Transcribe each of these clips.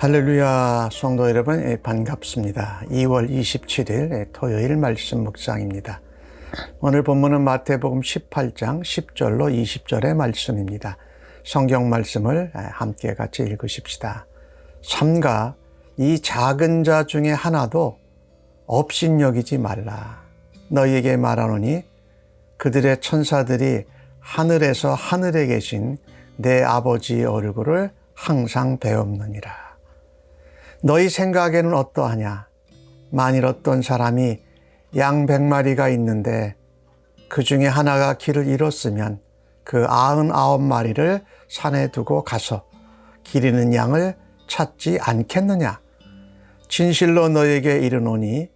할렐루야, 성도 여러분, 반갑습니다. 2월 27일 토요일 말씀 묵상입니다. 오늘 본문은 마태복음 18장 10절로 20절의 말씀입니다. 성경 말씀을 함께 같이 읽으십시다. 삼가 이 작은 자 중에 하나도 업신여기지 말라. 너희에게 말하노니 그들의 천사들이 하늘에서 하늘에 계신 내 아버지의 얼굴을 항상 배옵느니라. 너희 생각에는 어떠하냐? 만일 어떤 사람이 양 100마리가 있는데 그 중에 하나가 길을 잃었으면 그 99마리를 산에 두고 가서 길 잃은 양을 찾지 않겠느냐? 진실로 너희에게 이르노니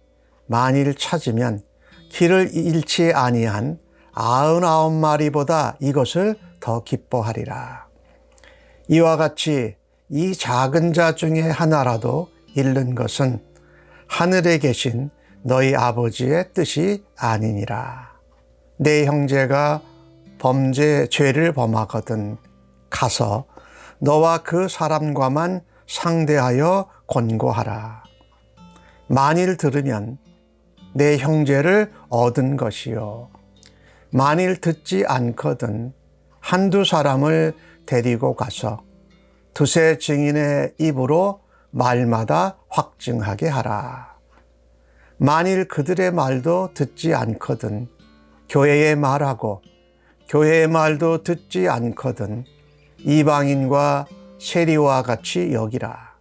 만일 찾으면 길을 잃지 아니한 99마리보다 이것을 더 기뻐하리라. 이와 같이 이 작은 자 중에 하나라도 잃는 것은 하늘에 계신 너희 아버지의 뜻이 아니니라. 내 형제가 죄를 범하거든 가서 너와 그 사람과만 상대하여 권고하라. 만일 들으면 내 형제를 얻은 것이요. 만일 듣지 않거든 한두 사람을 데리고 가서 두세 증인의 입으로 말마다 확증하게 하라. 만일 그들의 말도 듣지 않거든 교회의 말하고 교회의 말도 듣지 않거든 이방인과 세리와 같이 여기라.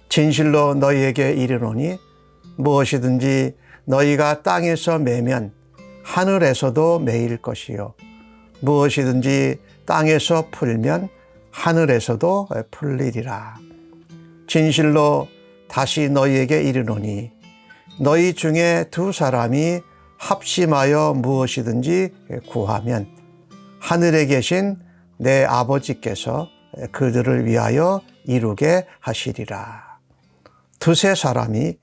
진실로 너희에게 이르노니 무엇이든지 너희가 땅에서 매면 하늘에서도 매일 것이요 무엇이든지 땅에서 풀면 하늘에서도 풀리리라. 진실로 다시 너희에게 이르노니 너희 중에 두 사람이 합심하여 무엇이든지 구하면 하늘에 계신 내 아버지께서 그들을 위하여 이루게 하시리라. 두세 사람이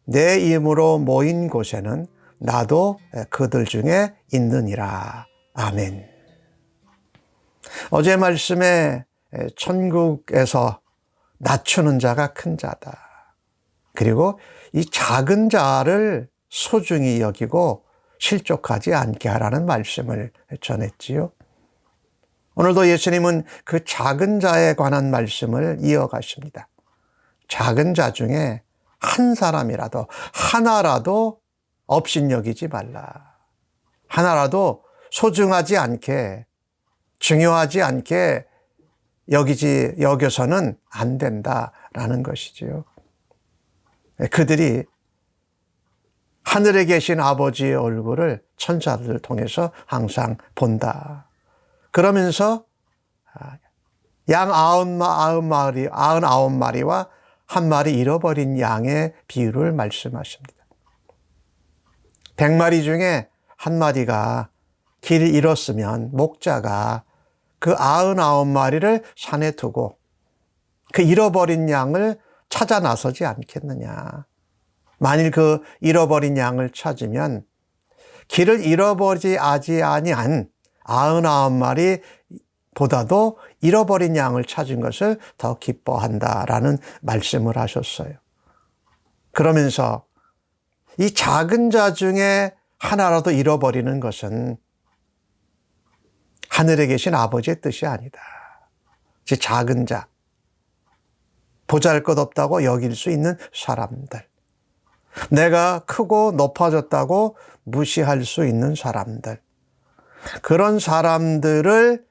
내 이름으로 모인 곳에는 나도 그들 중에 있느니라. 아멘. 어제 말씀에 천국에서 낮추는 자가 큰 자다. 그리고 이 작은 자를 소중히 여기고 실족하지 않게 하라는 말씀을 전했지요. 오늘도 예수님은 그 작은 자에 관한 말씀을 이어가십니다. 작은 자 중에 한 사람이라도 하나라도 업신여기지 말라. 하나라도 소중하지 않게 중요하지 않게 여겨서는 안 된다라는 것이지요. 그들이 하늘에 계신 아버지의 얼굴을 천사들을 통해서 항상 본다. 그러면서 양 99마리와 한 마리 잃어버린 양의 비유를 말씀하십니다. 100마리 중에 한 마리가 길을 잃었으면 목자가 그 99마리를 산에 두고 그 잃어버린 양을 찾아 나서지 않겠느냐. 만일 그 잃어버린 양을 찾으면 길을 잃어버리지 아니한 99마리보다도 잃어버린 양을 찾은 것을 더 기뻐한다라는 말씀을 하셨어요. 그러면서 이 작은 자 중에 하나라도 잃어버리는 것은 하늘에 계신 아버지의 뜻이 아니다. 즉 작은 자, 보잘것없다고 여길 수 있는 사람들, 내가 크고 높아졌다고 무시할 수 있는 사람들, 그런 사람들을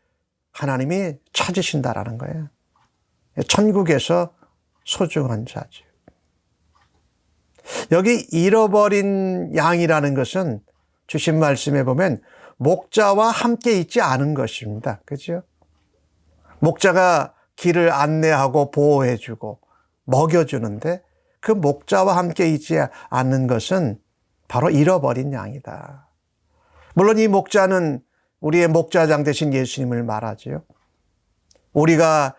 하나님이 찾으신다라는 거예요. 천국에서 소중한 자죠. 여기 잃어버린 양이라는 것은 주신 말씀에 보면 목자와 함께 있지 않은 것입니다. 그렇죠? 목자가 길을 안내하고 보호해주고 먹여주는데 그 목자와 함께 있지 않는 것은 바로 잃어버린 양이다. 물론 이 목자는 우리의 목자장 되신 예수님을 말하죠. 우리가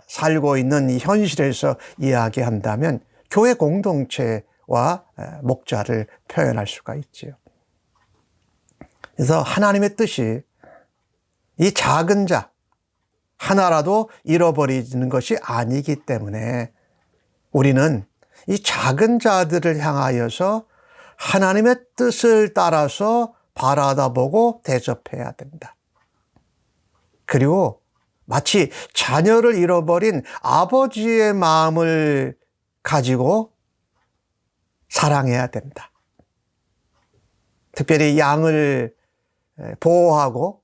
살고 있는 이 현실에서 이야기한다면 교회 공동체와 목자를 표현할 수가 있지요. 그래서 하나님의 뜻이 이 작은 자 하나라도 잃어버리는 것이 아니기 때문에 우리는 이 작은 자들을 향하여서 하나님의 뜻을 따라서 바라다보고 대접해야 된다. 그리고 마치 자녀를 잃어버린 아버지의 마음을 가지고 사랑해야 된다. 특별히 양을 보호하고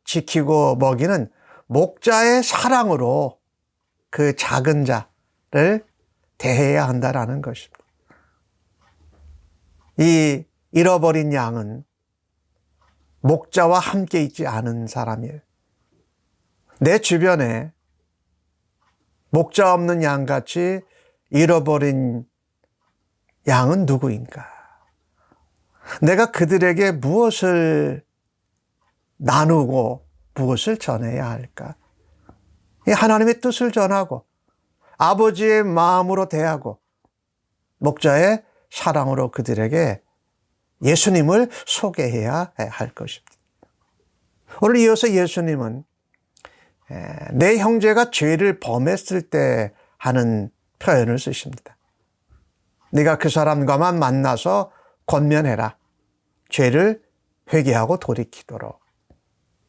지키고 먹이는 목자의 사랑으로 그 작은 자를 대해야 한다라는 것입니다. 이 잃어버린 양은 목자와 함께 있지 않은 사람이에요. 내 주변에 목자 없는 양같이 잃어버린 양은 누구인가? 내가 그들에게 무엇을 나누고 무엇을 전해야 할까? 하나님의 뜻을 전하고 아버지의 마음으로 대하고 목자의 사랑으로 그들에게 예수님을 소개해야 할 것입니다. 오늘 이어서 예수님은 내 형제가 죄를 범했을 때 하는 표현을 쓰십니다. 네가 그 사람과만 만나서 권면해라. 죄를 회개하고 돌이키도록.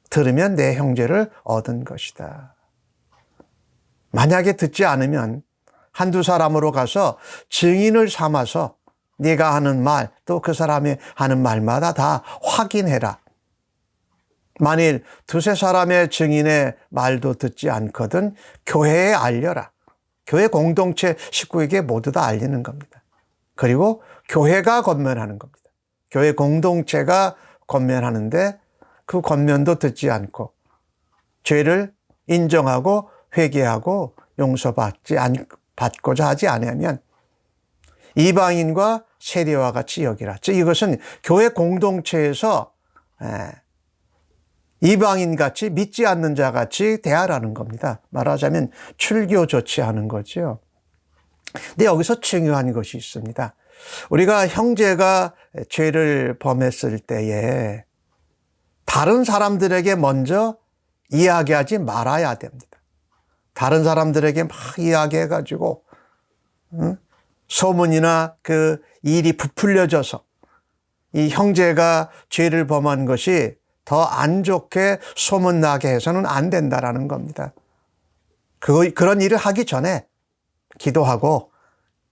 들으면 내 형제를 얻은 것이다. 만약에 듣지 않으면 한두 사람으로 가서 증인을 삼아서 네가 하는 말, 또 그 사람이 하는 말마다 다 확인해라. 만일 두세 사람의 증인의 말도 듣지 않거든 교회에 알려라. 교회 공동체 식구에게 모두 다 알리는 겁니다. 그리고 교회가 권면하는 겁니다. 교회 공동체가 권면하는데 그 권면도 듣지 않고 죄를 인정하고 회개하고 받고자 하지 않으면 이방인과 세리와 같이 여기라. 즉 이것은 교회 공동체에서 이방인같이 믿지 않는 자같이 대하라는 겁니다. 말하자면 출교 조치하는 거죠. 근데 여기서 중요한 것이 있습니다. 우리가 형제가 죄를 범했을 때에 다른 사람들에게 먼저 이야기하지 말아야 됩니다. 다른 사람들에게 막 이야기해가지고 소문이나 그 일이 부풀려져서 이 형제가 죄를 범한 것이 더 안 좋게 소문나게 해서는 안 된다라는 겁니다. 그런 일을 하기 전에 기도하고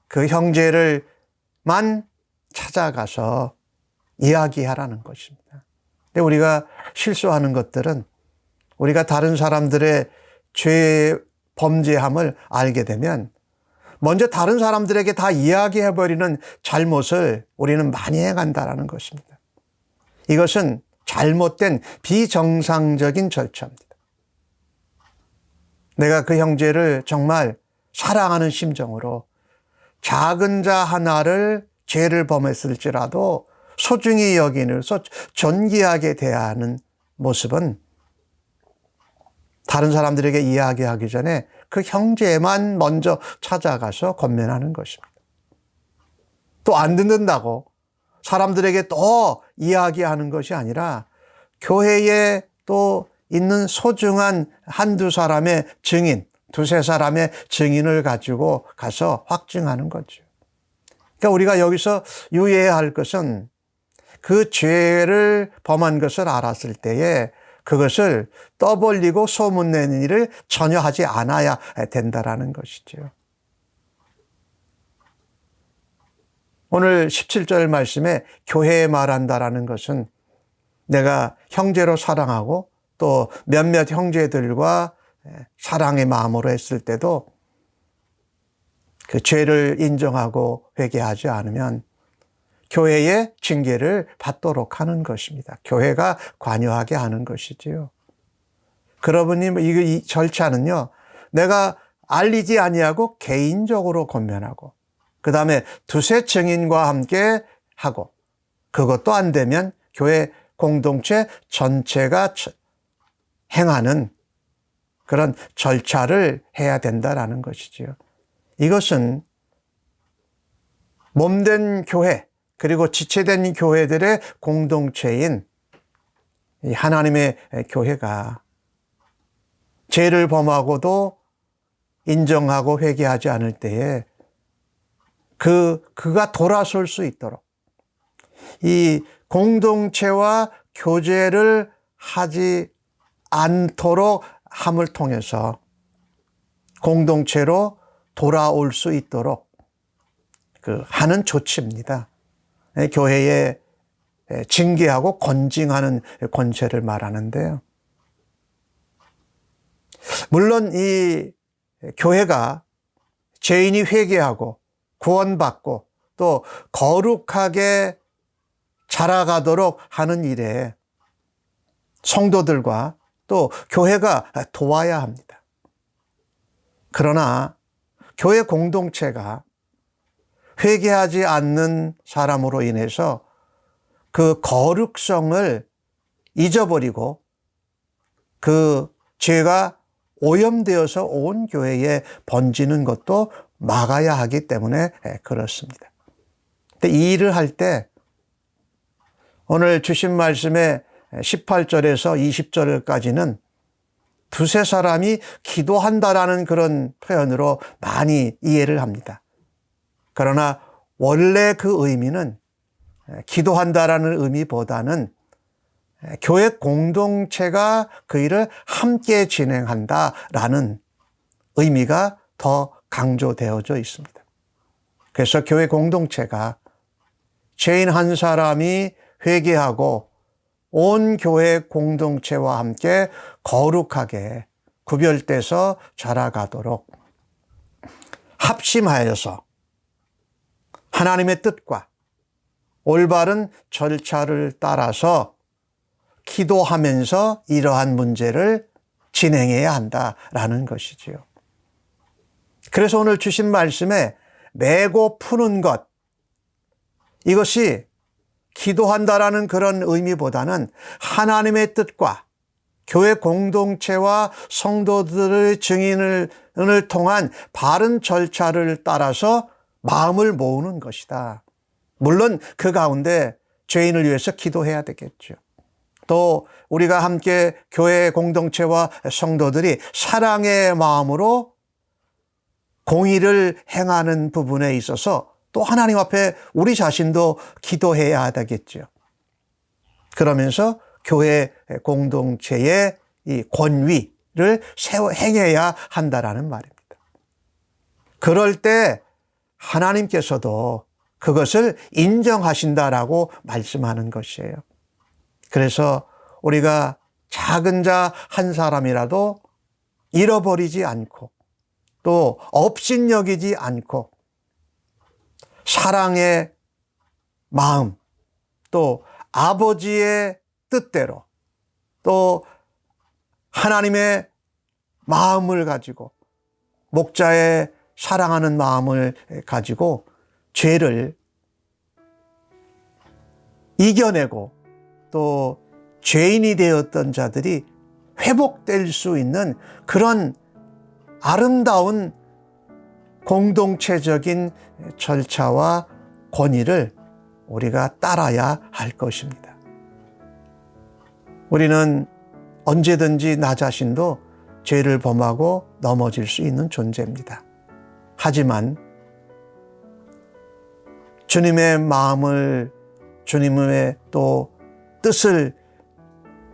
그 형제를만 찾아가서 이야기하라는 것입니다. 근데 우리가 실수하는 것들은 우리가 다른 사람들의 죄 범죄함을 알게 되면 먼저 다른 사람들에게 다 이야기해버리는 잘못을 우리는 많이 해간다는 것입니다. 이것은 잘못된 비정상적인 절차입니다. 내가 그 형제를 정말 사랑하는 심정으로 작은 자 하나를 죄를 범했을지라도 소중히 여기면서 존귀하게 대하는 모습은 다른 사람들에게 이야기하기 전에 그 형제만 먼저 찾아가서 권면하는 것입니다. 또 안 듣는다고 사람들에게 또 이야기하는 것이 아니라 교회에 또 있는 소중한 한두 사람의 증인, 두세 사람의 증인을 가지고 가서 확증하는 거죠. 그러니까 우리가 여기서 유의해야 할 것은 그 죄를 범한 것을 알았을 때에 그것을 떠벌리고 소문내는 일을 전혀 하지 않아야 된다라는 것이죠. 오늘 17절 말씀에 교회에 말한다라는 것은 내가 형제로 사랑하고 또 몇몇 형제들과 사랑의 마음으로 했을 때도 그 죄를 인정하고 회개하지 않으면 교회의 징계를 받도록 하는 것입니다. 교회가 관여하게 하는 것이지요. 그러니 이 절차는요, 내가 알리지 아니하고 개인적으로 권면하고 그 다음에 두세 증인과 함께 하고 그것도 안 되면 교회 공동체 전체가 행하는 그런 절차를 해야 된다라는 것이지요. 이것은 몸된 교회 그리고 지체된 교회들의 공동체인 이 하나님의 교회가 죄를 범하고도 인정하고 회개하지 않을 때에 그가 돌아설 수 있도록 이 공동체와 교제를 하지 않도록 함을 통해서 공동체로 돌아올 수 있도록 하는 조치입니다. 교회에 징계하고 건징하는 권세를 말하는데요. 물론 이 교회가 죄인이 회개하고 구원받고 또 거룩하게 자라가도록 하는 일에 성도들과 또 교회가 도와야 합니다. 그러나 교회 공동체가 회개하지 않는 사람으로 인해서 그 거룩성을 잊어버리고 그 죄가 오염되어서 온 교회에 번지는 것도 막아야 하기 때문에 그렇습니다. 근데 이 일을 할 때 오늘 주신 말씀의 18절에서 20절까지는 두세 사람이 기도한다라는 그런 표현으로 많이 이해를 합니다. 그러나 원래 그 의미는 기도한다라는 의미보다는 교회 공동체가 그 일을 함께 진행한다라는 의미가 더 강조되어져 있습니다. 그래서 교회 공동체가 죄인 한 사람이 회개하고 온 교회 공동체와 함께 거룩하게 구별돼서 자라가도록 합심하여서 하나님의 뜻과 올바른 절차를 따라서 기도하면서 이러한 문제를 진행해야 한다라는 것이지요. 그래서 오늘 주신 말씀에 메고 푸는 것, 이것이 기도한다라는 그런 의미보다는 하나님의 뜻과 교회 공동체와 성도들의 증인을 통한 바른 절차를 따라서 마음을 모으는 것이다. 물론 그 가운데 죄인을 위해서 기도해야 되겠죠. 또 우리가 함께 교회 공동체와 성도들이 사랑의 마음으로 공의를 행하는 부분에 있어서 또 하나님 앞에 우리 자신도 기도해야 되겠죠. 그러면서 교회 공동체의 이 권위를 행해야 한다라는 말입니다. 그럴 때 하나님께서도 그것을 인정하신다라고 말씀하는 것이에요. 그래서 우리가 작은 자 한 사람이라도 잃어버리지 않고 또 업신여기지 않고 사랑의 마음 또 아버지의 뜻대로 또 하나님의 마음을 가지고 목자의 사랑하는 마음을 가지고 죄를 이겨내고 또 죄인이 되었던 자들이 회복될 수 있는 그런 아름다운 공동체적인 절차와 권위를 우리가 따라야 할 것입니다. 우리는 언제든지 나 자신도 죄를 범하고 넘어질 수 있는 존재입니다. 하지만 주님의 마음을, 주님의 또 뜻을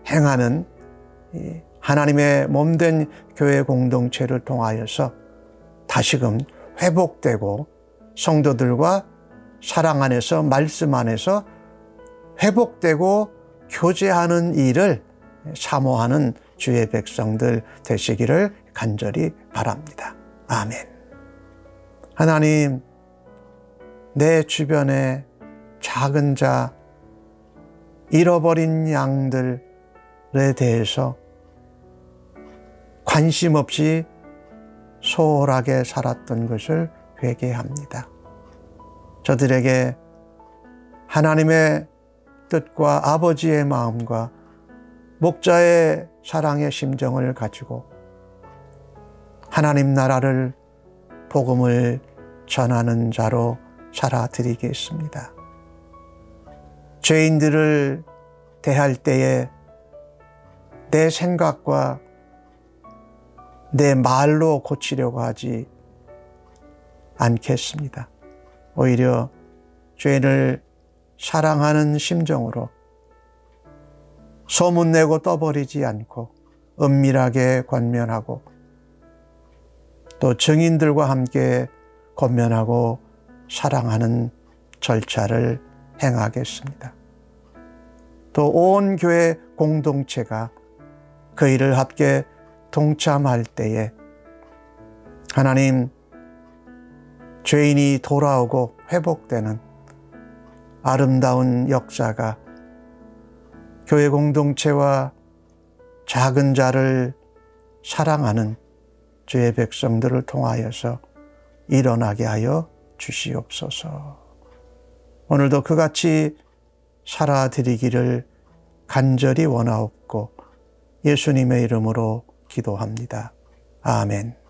행하는 하나님의 몸된 교회 공동체를 통하여서 다시금 회복되고 성도들과 사랑 안에서 말씀 안에서 회복되고 교제하는 일을 사모하는 주의 백성들 되시기를 간절히 바랍니다. 아멘. 하나님, 내 주변에 작은 자, 잃어버린 양들에 대해서 관심 없이 소홀하게 살았던 것을 회개합니다. 저들에게 하나님의 뜻과 아버지의 마음과 목자의 사랑의 심정을 가지고 하나님 나라를 복음을 전하는 자로 살아드리겠습니다. 죄인들을 대할 때에 내 생각과 내 말로 고치려고 하지 않겠습니다. 오히려 죄인을 사랑하는 심정으로 소문내고 떠버리지 않고 은밀하게 권면하고 또 증인들과 함께 권면하고 사랑하는 절차를 행하겠습니다. 또 온 교회 공동체가 그 일을 함께 동참할 때에 하나님, 죄인이 돌아오고 회복되는 아름다운 역사가 교회 공동체와 작은 자를 사랑하는 주의 백성들을 통하여서 일어나게 하여 주시옵소서. 오늘도 그같이 살아드리기를 간절히 원하옵고 예수님의 이름으로 기도합니다. 아멘.